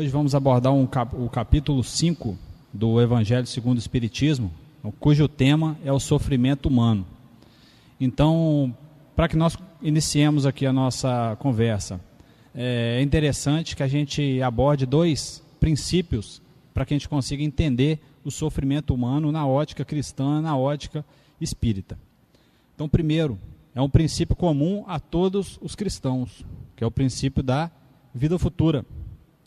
Hoje vamos abordar o capítulo 5 do Evangelho segundo o Espiritismo, cujo tema é o sofrimento humano. Então, para que nós iniciemos aqui a nossa conversa, é interessante que a gente aborde 2 princípios para que a gente consiga entender o sofrimento humano na ótica cristã, na ótica espírita. Então, primeiro, é um princípio comum a todos os cristãos, que é o princípio da vida futura.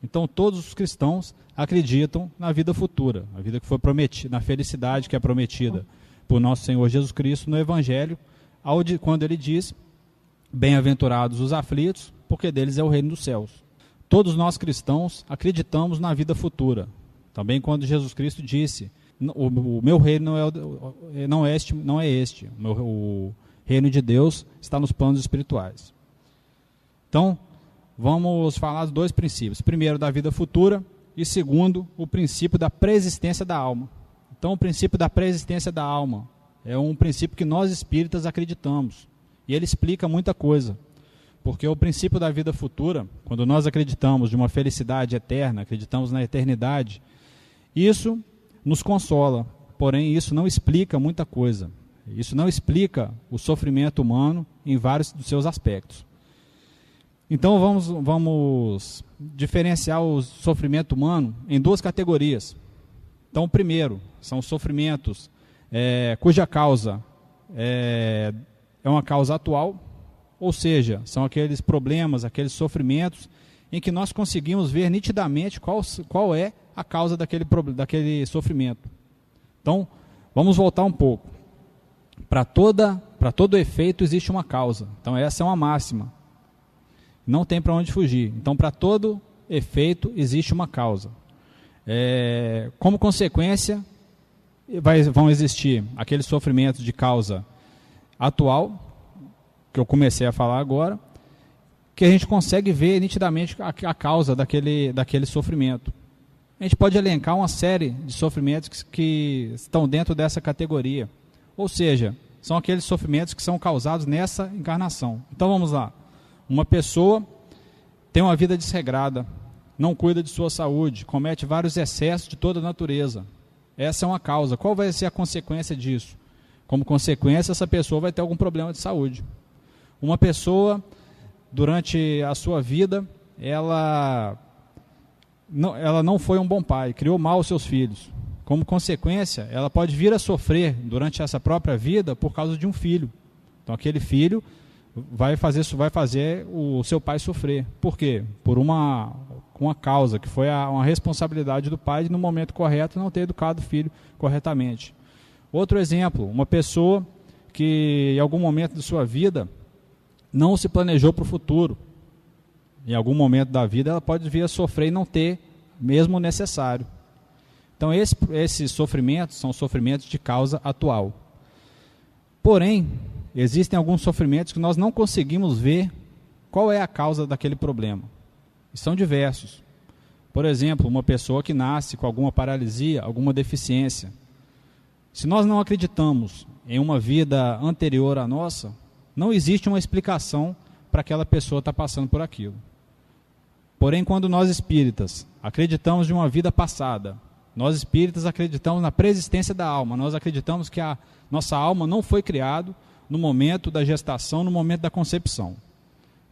Então, todos os cristãos acreditam na vida futura, a vida que foi prometida, na felicidade que é prometida por nosso Senhor Jesus Cristo no Evangelho, quando ele diz: bem-aventurados os aflitos, porque deles é o reino dos céus. Todos nós cristãos acreditamos na vida futura. Também quando Jesus Cristo disse: o meu reino não é este. O reino de Deus está nos planos espirituais. Então, vamos falar dos 2 princípios. Primeiro, da vida futura, e segundo, o princípio da preexistência da alma. Então, o princípio da preexistência da alma é um princípio que nós espíritas acreditamos. E ele explica muita coisa. Porque o princípio da vida futura, quando nós acreditamos de uma felicidade eterna, acreditamos na eternidade, isso nos consola. Porém, isso não explica muita coisa. Isso não explica o sofrimento humano em vários dos seus aspectos. Então vamos diferenciar o sofrimento humano em 2 categorias. Então, o primeiro são os sofrimentos cuja causa é uma causa atual, ou seja, são aqueles problemas, aqueles sofrimentos em que nós conseguimos ver nitidamente qual é a causa daquele sofrimento. Então, vamos voltar um pouco. Para todo efeito existe uma causa. Então, essa é uma máxima. Não tem para onde fugir. Então, para todo efeito existe uma causa. Como consequência, vão existir aqueles sofrimentos de causa atual, que eu comecei a falar agora, que a gente consegue ver nitidamente a causa daquele sofrimento. A gente pode elencar uma série de sofrimentos que estão dentro dessa categoria. Ou seja, são aqueles sofrimentos que são causados nessa encarnação. Então vamos lá. Uma pessoa tem uma vida desregrada, não cuida de sua saúde, comete vários excessos de toda a natureza. Essa é uma causa. Qual vai ser a consequência disso? Como consequência, essa pessoa vai ter algum problema de saúde. Uma pessoa, durante a sua vida, ela não foi um bom pai, criou mal os seus filhos. Como consequência, ela pode vir a sofrer durante essa própria vida por causa de um filho. Então, aquele filho vai fazer o seu pai sofrer. Por quê? Por uma causa, que foi uma responsabilidade do pai de, no momento correto, não ter educado o filho corretamente. Outro exemplo, uma pessoa que em algum momento de sua vida não se planejou para o futuro. Em algum momento da vida ela pode vir a sofrer e não ter mesmo o necessário. Então esses sofrimentos são sofrimentos de causa atual. Porém, existem alguns sofrimentos que nós não conseguimos ver qual é a causa daquele problema. E são diversos. Por exemplo, uma pessoa que nasce com alguma paralisia, alguma deficiência. Se nós não acreditamos em uma vida anterior à nossa, não existe uma explicação para aquela pessoa estar passando por aquilo. Porém, quando nós espíritas acreditamos de uma vida passada, nós espíritas acreditamos na preexistência da alma, nós acreditamos que a nossa alma não foi criada no momento da gestação, no momento da concepção.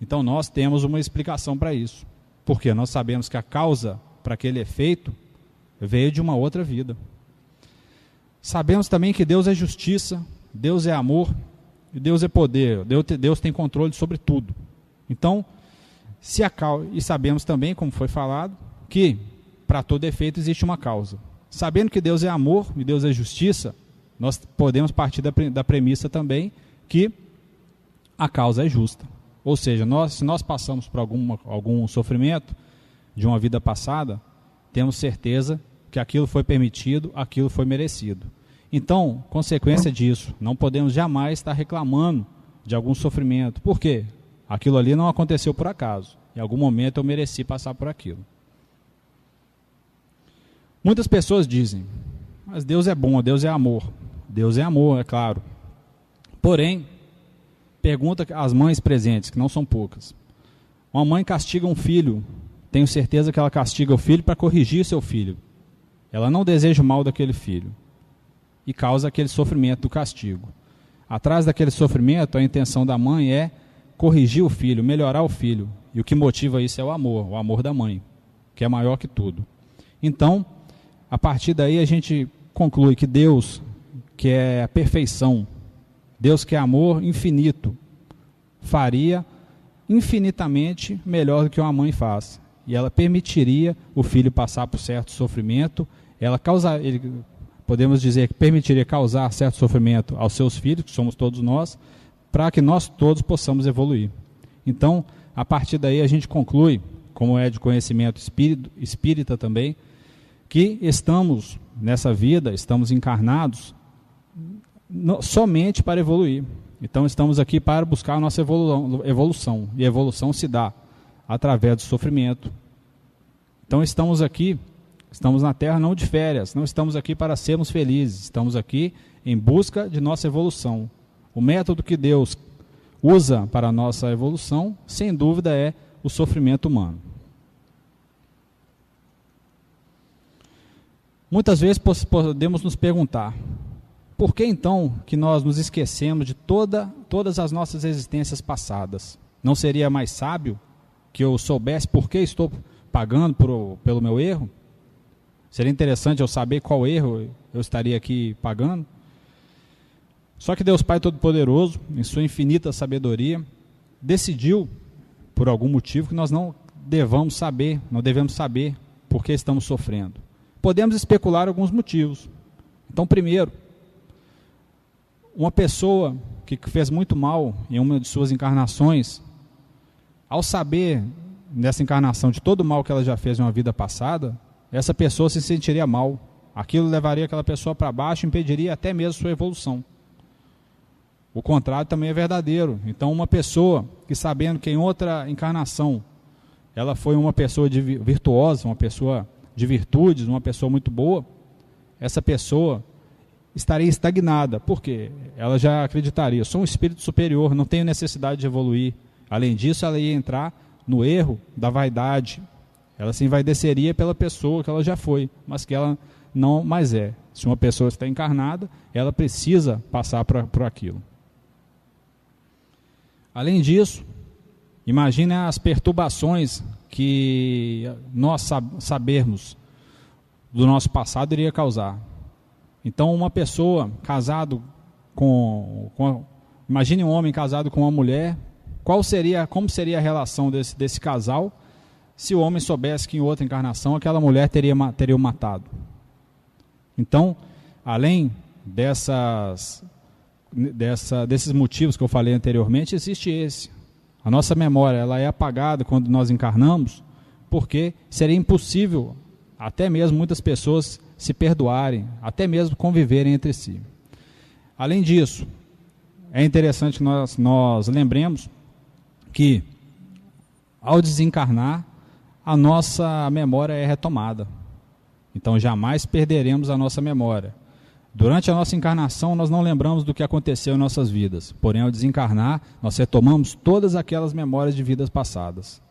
Então nós temos uma explicação para isso. Porque nós sabemos que a causa para aquele efeito veio de uma outra vida. Sabemos também que Deus é justiça, Deus é amor e Deus é poder. Deus tem controle sobre tudo. Então, e sabemos também, como foi falado, que para todo efeito existe uma causa. Sabendo que Deus é amor e Deus é justiça, nós podemos partir da premissa também que a causa é justa. Ou seja, se nós passamos por algum sofrimento de uma vida passada, temos certeza que aquilo foi permitido, aquilo foi merecido. Então, consequência disso, não podemos jamais estar reclamando de algum sofrimento. Por quê? Aquilo ali não aconteceu por acaso. Em algum momento eu mereci passar por aquilo. Muitas pessoas dizem: mas Deus é bom, Deus é amor. Deus é amor, é claro. Porém, pergunta às mães presentes, que não são poucas. Uma mãe castiga um filho tenho certeza que ela castiga o filho para corrigir seu filho. Ela não deseja o mal daquele filho e causa aquele sofrimento do castigo. Atrás daquele sofrimento, a intenção da mãe é corrigir o filho, melhorar o filho. E o que motiva isso é o amor da mãe, que é maior que tudo. Então, a partir daí a gente conclui que Deus, que é a perfeição, Deus que é amor infinito, faria infinitamente melhor do que uma mãe faz. E ela permitiria o filho passar por certo sofrimento, podemos dizer que permitiria causar certo sofrimento aos seus filhos, que somos todos nós, para que nós todos possamos evoluir. Então, a partir daí a gente conclui, como é de conhecimento espírita também, que estamos nessa vida, estamos encarnados somente para evoluir. Então estamos aqui para buscar a nossa evolução, e a evolução se dá através do sofrimento. Então estamos aqui, estamos na Terra não de férias, não estamos aqui para sermos felizes, estamos aqui em busca de nossa evolução. O método que Deus usa para a nossa evolução, sem dúvida, é o sofrimento humano. Muitas vezes podemos nos perguntar, por que então que nós nos esquecemos de todas as nossas existências passadas? Não seria mais sábio que eu soubesse por que estou pagando pelo meu erro? Seria interessante eu saber qual erro eu estaria aqui pagando? Só que Deus Pai Todo-Poderoso, em sua infinita sabedoria, decidiu, por algum motivo, que nós não devemos saber por que estamos sofrendo. Podemos especular alguns motivos. Então, primeiro, uma pessoa que fez muito mal em uma de suas encarnações, ao saber nessa encarnação de todo o mal que ela já fez em uma vida passada, essa pessoa se sentiria mal. Aquilo levaria aquela pessoa para baixo e impediria até mesmo sua evolução. O contrário também é verdadeiro. Então, uma pessoa que, sabendo que em outra encarnação ela foi uma pessoa virtuosa, uma pessoa de virtudes, uma pessoa muito boa, essa pessoa estaria estagnada. Por quê? Ela já acreditaria, sou um espírito superior, não tenho necessidade de evoluir. Além disso, ela ia entrar no erro da vaidade. Ela se envaideceria pela pessoa que ela já foi, mas que ela não mais é. Se uma pessoa está encarnada, ela precisa passar por aquilo. Além disso, imagine as perturbações que nós sabermos do nosso passado iria causar. Então, uma pessoa casado imagine um homem casado com uma mulher, como seria a relação desse casal se o homem soubesse que em outra encarnação aquela mulher teria o matado? Então, além desses motivos que eu falei anteriormente, existe esse. A nossa memória ela é apagada quando nós encarnamos, porque seria impossível, até mesmo muitas pessoas se perdoarem, até mesmo conviverem entre si. Além disso, é interessante que nós lembremos que, ao desencarnar, a nossa memória é retomada. Então, jamais perderemos a nossa memória. Durante a nossa encarnação, nós não lembramos do que aconteceu em nossas vidas. Porém, ao desencarnar, nós retomamos todas aquelas memórias de vidas passadas.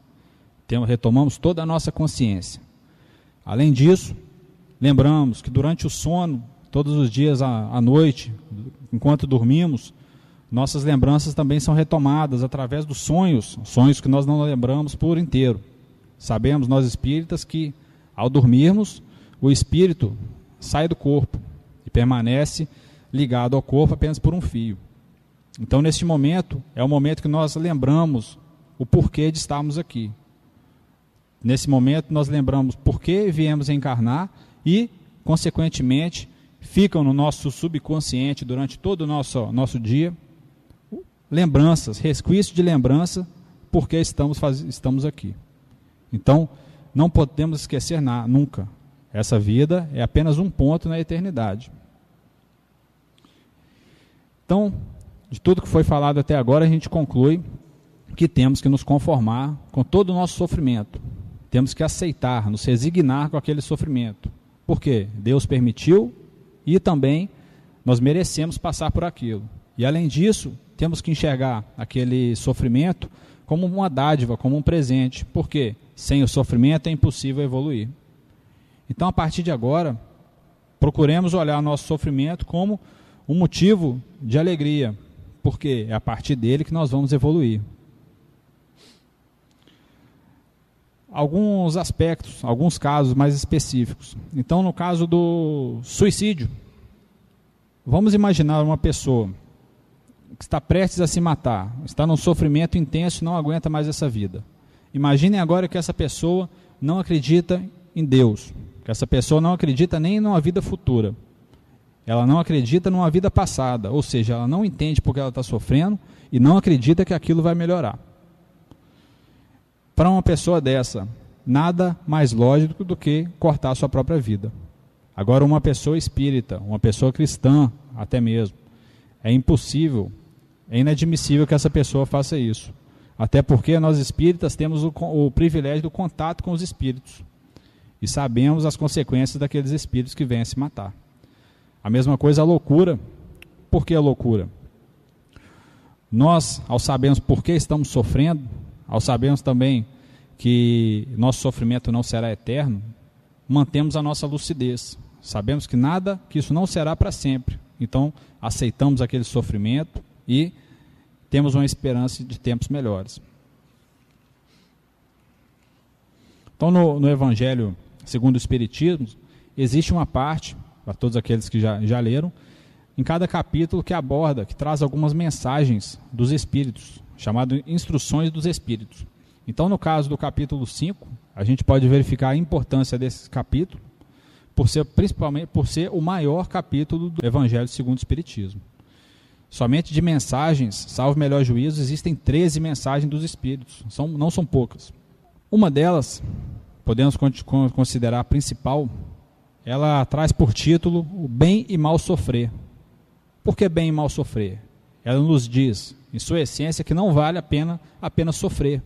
Retomamos toda a nossa consciência. Além disso, lembramos que durante o sono, todos os dias à noite, enquanto dormimos, nossas lembranças também são retomadas através dos sonhos que nós não lembramos por inteiro. Sabemos, nós espíritas, que ao dormirmos, o espírito sai do corpo e permanece ligado ao corpo apenas por um fio. Então, neste momento, é o momento que nós lembramos o porquê de estarmos aqui. Nesse momento, nós lembramos por que viemos encarnar e, consequentemente, ficam no nosso subconsciente durante todo o nosso dia lembranças, resquícios de lembrança, porque estamos aqui. Então, não podemos esquecer nunca. Essa vida é apenas um ponto na eternidade. Então, de tudo que foi falado até agora, a gente conclui que temos que nos conformar com todo o nosso sofrimento. Temos que aceitar, nos resignar com aquele sofrimento. Por quê? Deus permitiu e também nós merecemos passar por aquilo. E além disso, temos que enxergar aquele sofrimento como uma dádiva, como um presente. Por quê? sem o sofrimento é impossível evoluir. Então, a partir de agora, procuremos olhar nosso sofrimento como um motivo de alegria, porque é a partir dele que nós vamos evoluir. Alguns aspectos, alguns casos mais específicos. Então, no caso do suicídio, vamos imaginar uma pessoa que está prestes a se matar, está num sofrimento intenso e não aguenta mais essa vida. Imaginem agora que essa pessoa não acredita em Deus, que essa pessoa não acredita nem numa vida futura. Ela não acredita numa vida passada, ou seja, ela não entende porque ela está sofrendo e não acredita que aquilo vai melhorar. Para uma pessoa dessa, nada mais lógico do que cortar a sua própria vida. Agora, uma pessoa espírita, uma pessoa cristã até mesmo, é impossível, é inadmissível que essa pessoa faça isso. Até porque nós espíritas temos o privilégio do contato com os espíritos e sabemos as consequências daqueles espíritos que vêm a se matar. A mesma coisa a loucura. Por que a loucura? Nós, ao sabermos por que estamos sofrendo, ao sabermos também que nosso sofrimento não será eterno, mantemos a nossa lucidez. Sabemos que nada, que isso não será para sempre. Então, aceitamos aquele sofrimento e temos uma esperança de tempos melhores. Então, no Evangelho segundo o Espiritismo, existe uma parte, para todos aqueles que já leram, em cada capítulo que aborda, que traz algumas mensagens dos Espíritos, chamado Instruções dos Espíritos. Então, no caso do capítulo 5, a gente pode verificar a importância desse capítulo, principalmente por ser o maior capítulo do Evangelho segundo o Espiritismo. Somente de mensagens, salvo melhor juízo, existem 13 mensagens dos Espíritos, não são poucas. Uma delas, podemos considerar a principal, ela traz por título o bem e mal sofrer. Por que bem e mal sofrer? Ela nos diz, em sua essência, que não vale a pena apenas sofrer.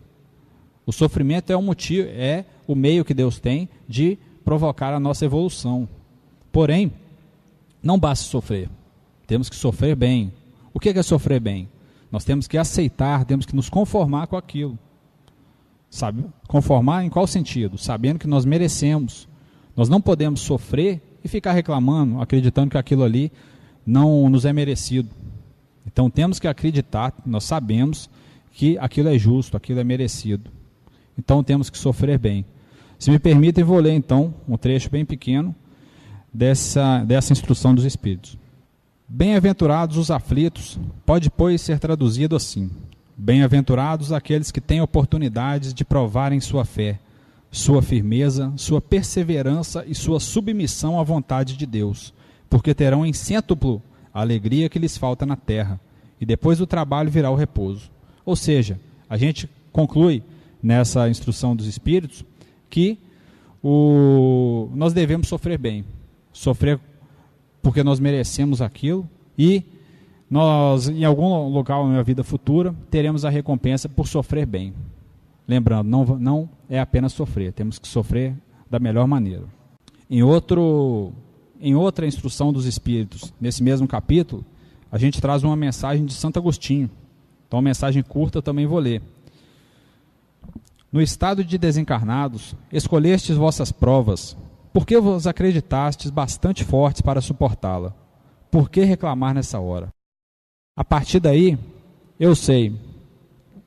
O sofrimento é um motivo, é o meio que Deus tem de provocar a nossa evolução. Porém, não basta sofrer. Temos que sofrer bem. O que é sofrer bem? Nós temos que aceitar, temos que nos conformar com aquilo. Sabe? Conformar em qual sentido? Sabendo que nós merecemos. Nós não podemos sofrer e ficar reclamando, acreditando que aquilo ali não nos é merecido. Então temos que acreditar, nós sabemos que aquilo é justo, aquilo é merecido. Então temos que sofrer bem. Se me permitem, vou ler então um trecho bem pequeno dessa instrução dos Espíritos. Bem-aventurados os aflitos, pode, pois, ser traduzido assim: bem-aventurados aqueles que têm oportunidades de provarem sua fé, sua firmeza, sua perseverança e sua submissão à vontade de Deus, porque terão em cêntuplo a alegria que lhes falta na terra, e depois do trabalho virá o repouso. Ou seja, a gente conclui nessa instrução dos Espíritos que nós devemos sofrer bem, sofrer porque nós merecemos aquilo e nós, em algum lugar na vida futura, teremos a recompensa por sofrer bem. Lembrando, não é apenas sofrer, temos que sofrer da melhor maneira. Em outra instrução dos Espíritos, nesse mesmo capítulo, a gente traz uma mensagem de Santo Agostinho. Então, uma mensagem curta eu também vou ler. No estado de desencarnados, escolhestes vossas provas, porque vos acreditastes bastante fortes para suportá-la. Por que reclamar nessa hora? A partir daí, eu sei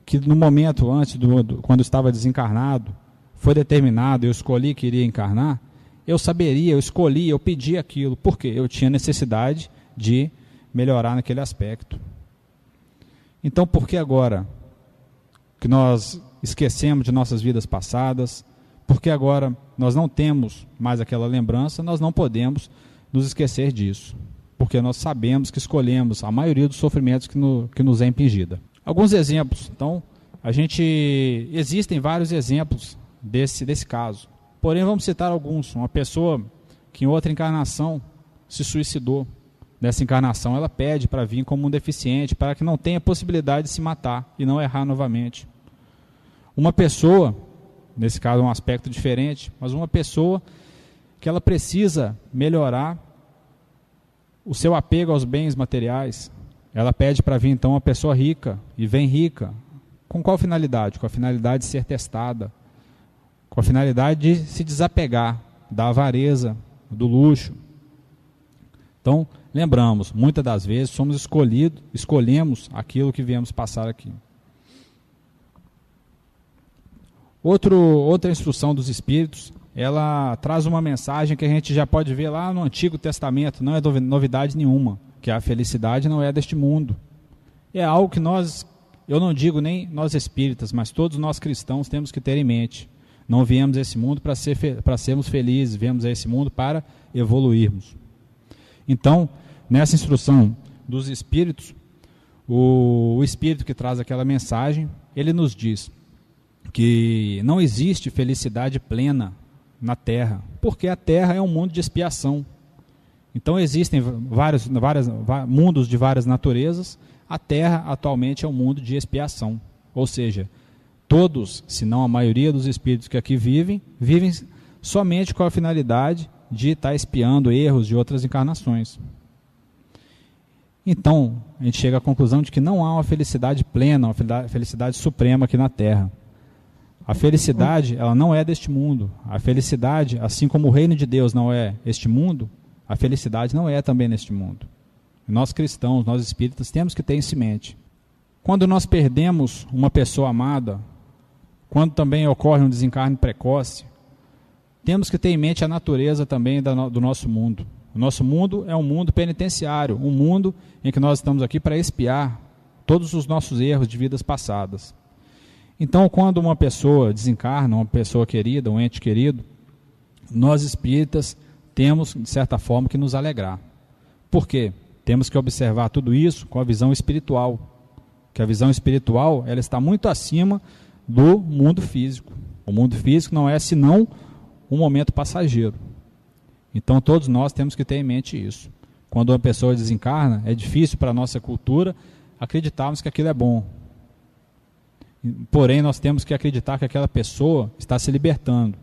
que no momento antes, quando estava desencarnado, foi determinado, eu escolhi que iria encarnar, eu saberia, eu escolhi, eu pedi aquilo, porque eu tinha necessidade de melhorar naquele aspecto. Então, por que agora que nós esquecemos de nossas vidas passadas, porque agora nós não temos mais aquela lembrança, nós não podemos nos esquecer disso, porque nós sabemos que escolhemos a maioria dos sofrimentos que nos é impingida. Alguns exemplos. Então, existem vários exemplos desse caso. Porém, vamos citar alguns. Uma pessoa que em outra encarnação se suicidou. Nessa encarnação, ela pede para vir como um deficiente, para que não tenha possibilidade de se matar e não errar novamente. Uma pessoa, nesse caso é um aspecto diferente, mas uma pessoa que ela precisa melhorar o seu apego aos bens materiais, ela pede para vir então uma pessoa rica, e vem rica. Com qual finalidade? Com a finalidade de ser testada. com a finalidade de se desapegar da avareza, do luxo. Então, lembramos, muitas das vezes somos escolhemos aquilo que viemos passar aqui. Outra instrução dos Espíritos, ela traz uma mensagem que a gente já pode ver lá no Antigo Testamento, não é novidade nenhuma, que a felicidade não é deste mundo. É algo que eu não digo nem nós espíritas, mas todos nós cristãos temos que ter em mente. Não viemos a esse mundo para sermos felizes, viemos a esse mundo para evoluirmos. Então, nessa instrução dos Espíritos, o Espírito que traz aquela mensagem, ele nos diz que não existe felicidade plena na Terra, porque a Terra é um mundo de expiação. Então existem vários mundos de várias naturezas, a Terra atualmente é um mundo de expiação, ou seja, todos, se não a maioria dos espíritos que aqui vivem somente com a finalidade de estar expiando erros de outras encarnações. Então, a gente chega à conclusão de que não há uma felicidade plena, uma felicidade suprema aqui na Terra. A felicidade, ela não é deste mundo. A felicidade, assim como o reino de Deus não é este mundo, a felicidade não é também neste mundo. Nós cristãos, nós espíritas, temos que ter isso em mente. Quando nós perdemos uma pessoa amada, quando também ocorre um desencarne precoce, temos que ter em mente a natureza também do nosso mundo. O nosso mundo é um mundo penitenciário, um mundo em que nós estamos aqui para expiar todos os nossos erros de vidas passadas. Então, quando uma pessoa desencarna, uma pessoa querida, um ente querido, nós espíritas temos, de certa forma, que nos alegrar. Por quê? Temos que observar tudo isso com a visão espiritual, que a visão espiritual ela está muito acima do mundo físico. O mundo físico não é senão um momento passageiro. Então, todos nós temos que ter em mente isso. Quando uma pessoa desencarna, é difícil para a nossa cultura acreditarmos que aquilo é bom. Porém, nós temos que acreditar que aquela pessoa está se libertando.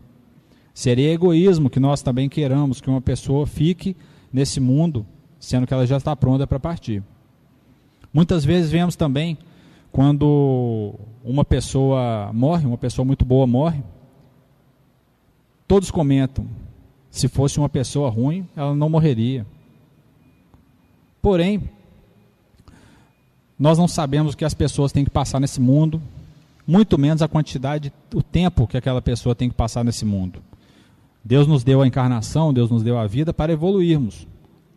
Seria egoísmo que nós também queiramos que uma pessoa fique nesse mundo, sendo que ela já está pronta para partir. Muitas vezes vemos também, quando uma pessoa morre, uma pessoa muito boa morre, todos comentam, se fosse uma pessoa ruim, ela não morreria. Porém, nós não sabemos o que as pessoas têm que passar nesse mundo, muito menos a quantidade, o tempo que aquela pessoa tem que passar nesse mundo. Deus nos deu a encarnação, Deus nos deu a vida para evoluirmos.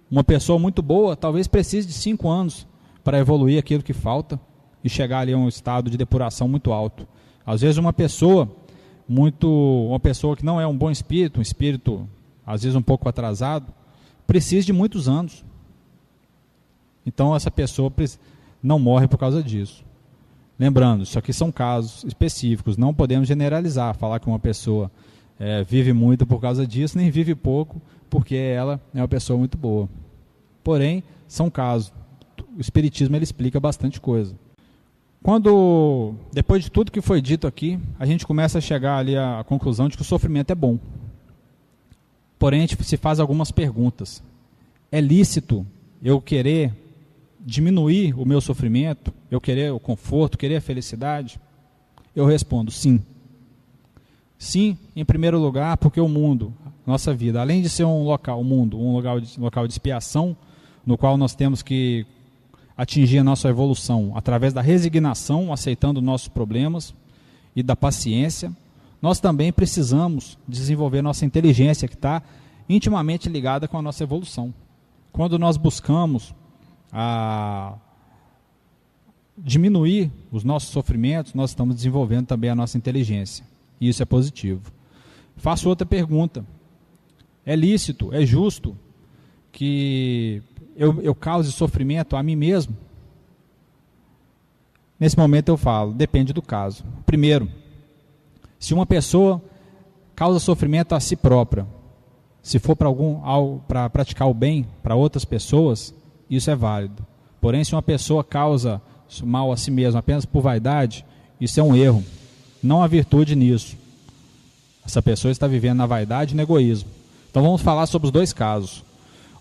Uma pessoa muito boa talvez precise de 5 anos para evoluir aquilo que falta e chegar ali a um estado de depuração muito alto. Às vezes uma pessoa que não é um bom espírito, um espírito às vezes um pouco atrasado, precisa de muitos anos. Então essa pessoa não morre por causa disso. Lembrando, isso aqui são casos específicos, não podemos generalizar, falar que uma pessoa vive muito por causa disso, nem vive pouco porque ela é uma pessoa muito boa. Porém, são casos. O Espiritismo ele explica bastante coisa. Depois de tudo que foi dito aqui, a gente começa a chegar ali à conclusão de que o sofrimento é bom. Porém, a gente se faz algumas perguntas. É lícito eu querer diminuir o meu sofrimento, eu querer o conforto, querer a felicidade? Eu respondo sim. Sim, em primeiro lugar, porque o mundo, nossa vida, além de ser um local de expiação, no qual nós temos que atingir a nossa evolução através da resignação, aceitando nossos problemas e da paciência, nós também precisamos desenvolver nossa inteligência, que está intimamente ligada com a nossa evolução. Quando nós buscamos diminuir os nossos sofrimentos, nós estamos desenvolvendo também a nossa inteligência. E isso é positivo. Faço outra pergunta. É lícito, é justo que eu cause sofrimento a mim mesmo? Nesse momento eu falo, depende do caso. Primeiro, se uma pessoa causa sofrimento a si própria, se for para praticar o bem para outras pessoas, isso é válido. Porém, se uma pessoa causa mal a si mesma apenas por vaidade, isso é um erro. Não há virtude nisso. Essa pessoa está vivendo na vaidade e no egoísmo. Então vamos falar sobre os dois casos.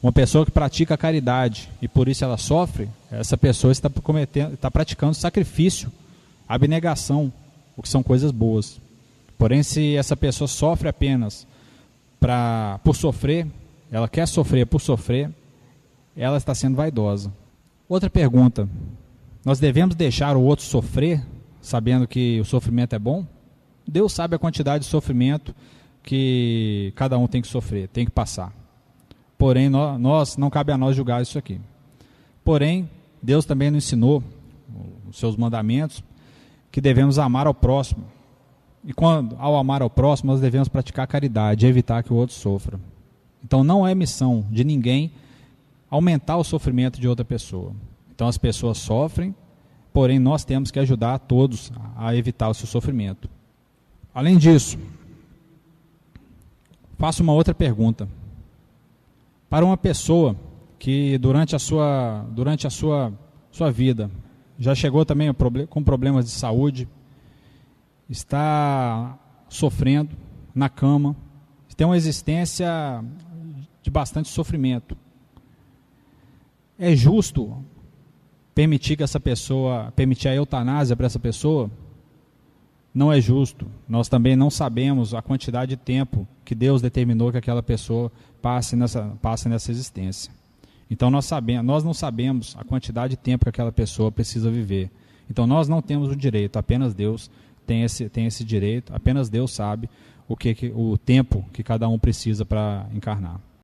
Uma pessoa que pratica a caridade e por isso ela sofre, essa pessoa está praticando sacrifício, abnegação, o que são coisas boas. Porém, se essa pessoa sofre apenas por sofrer, ela quer sofrer por sofrer, ela está sendo vaidosa. Outra pergunta: nós devemos deixar o outro sofrer, sabendo que o sofrimento é bom? Deus sabe a quantidade de sofrimento que cada um tem que sofrer, tem que passar. Porém, não cabe a nós julgar isso aqui. Porém, Deus também nos ensinou, os seus mandamentos, que devemos amar ao próximo. E ao amar ao próximo, nós devemos praticar caridade, evitar que o outro sofra. Então, não é missão de ninguém aumentar o sofrimento de outra pessoa. Então, as pessoas sofrem, porém, nós temos que ajudar todos a evitar o seu sofrimento. Além disso, faço uma outra pergunta. Para uma pessoa que durante a sua vida já chegou também com problemas de saúde, está sofrendo na cama, tem uma existência de bastante sofrimento. É justo permitir a eutanásia para essa pessoa? Não é justo. Nós também não sabemos a quantidade de tempo que Deus determinou que aquela pessoa passe nessa existência. Então nós não sabemos a quantidade de tempo que aquela pessoa precisa viver. Então nós não temos o direito, apenas Deus tem esse direito, apenas Deus sabe o tempo que cada um precisa para encarnar.